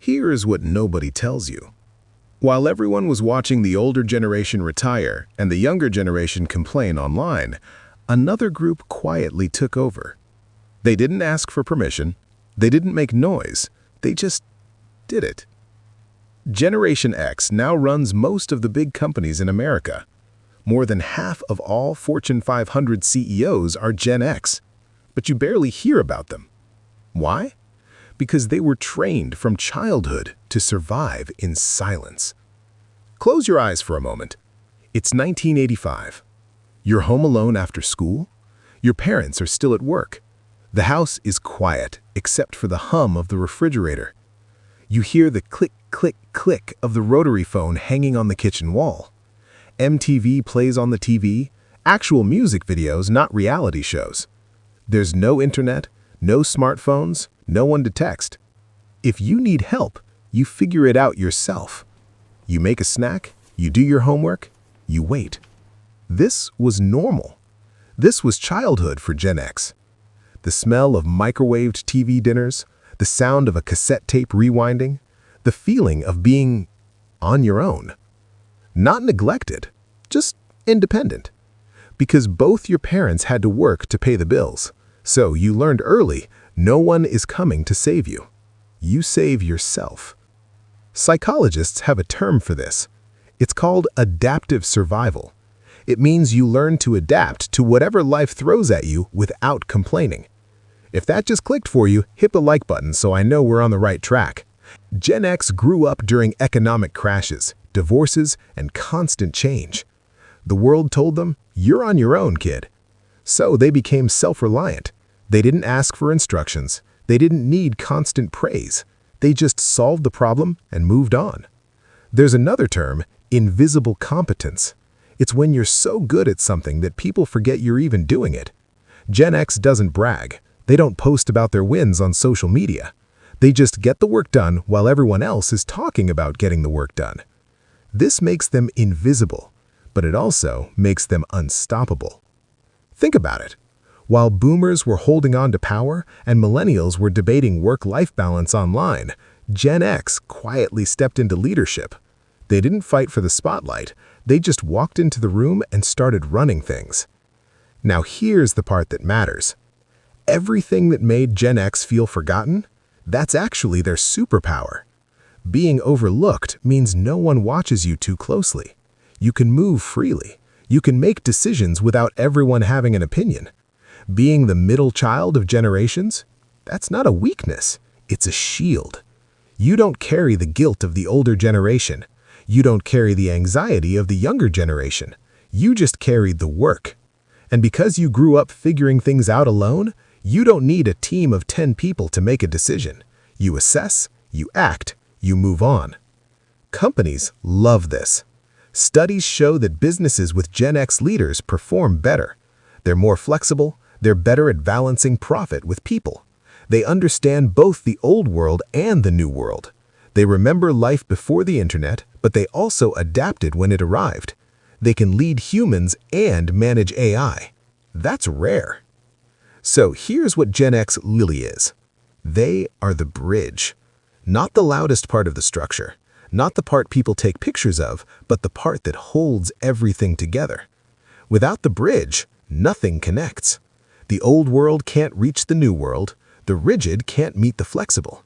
Here is what nobody tells you. While everyone was watching the older generation retire and the younger generation complain online, another group quietly took over. They didn't ask for permission, they didn't make noise, they just did it. Generation X now runs most of the big companies in America. More than half of all Fortune 500 CEOs are Gen X, but you barely hear about them. Why? Because they were trained from childhood to survive in silence. Close your eyes for a moment. It's 1985. You're home alone after school. Your parents are still at work. The house is quiet except for the hum of the refrigerator. You hear the click, click, click of the rotary phone hanging on the kitchen wall. MTV plays on the TV, actual music videos, not reality shows. There's no internet, no smartphones, no one to text. If you need help, you figure it out yourself. You make a snack, you do your homework, you wait. This was normal. This was childhood for Gen X. The smell of microwaved TV dinners, the sound of a cassette tape rewinding, the feeling of being on your own. Not neglected, just independent. Because both your parents had to work to pay the bills. So you learned early, no one is coming to save you. You save yourself. Psychologists have a term for this. It's called adaptive survival. It means you learn to adapt to whatever life throws at you without complaining. If that just clicked for you, hit the like button so I know we're on the right track. Gen X grew up during economic crashes, divorces, and constant change. The world told them, you're on your own, kid. So they became self-reliant. They didn't ask for instructions. They didn't need constant praise. They just solved the problem and moved on. There's another term, invisible competence. It's when you're so good at something that people forget you're even doing it. Gen X doesn't brag. They don't post about their wins on social media. They just get the work done while everyone else is talking about getting the work done. This makes them invisible, but it also makes them unstoppable. Think about it. While boomers were holding on to power and millennials were debating work-life balance online, Gen X quietly stepped into leadership. They didn't fight for the spotlight. They just walked into the room and started running things. Now here's the part that matters. Everything that made Gen X feel forgotten, that's actually their superpower. Being overlooked means no one watches you too closely. You can move freely. You can make decisions without everyone having an opinion. Being the middle child of generations, that's not a weakness, it's a shield. You don't carry the guilt of the older generation. You don't carry the anxiety of the younger generation. You just carried the work. And because you grew up figuring things out alone, you don't need a team of 10 people to make a decision. You assess, you act, you move on. Companies love this. Studies show that businesses with Gen X leaders perform better. They're more flexible, they're better at balancing profit with people. They understand both the old world and the new world. They remember life before the internet, but they also adapted when it arrived. They can lead humans and manage AI. That's rare. So here's what Gen X really is. They are the bridge. Not the loudest part of the structure, not the part people take pictures of, but the part that holds everything together. Without the bridge, nothing connects. The old world can't reach the new world. The rigid can't meet the flexible.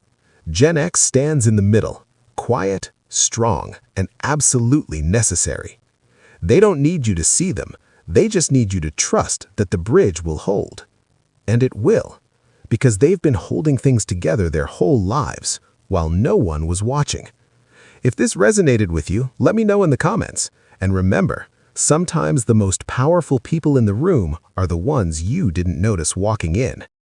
Gen X stands in the middle, quiet, strong, and absolutely necessary. They don't need you to see them. They just need you to trust that the bridge will hold. And it will, because they've been holding things together their whole lives while no one was watching. If this resonated with you, let me know in the comments. And remember, sometimes the most powerful people in the room are the ones you didn't notice walking in.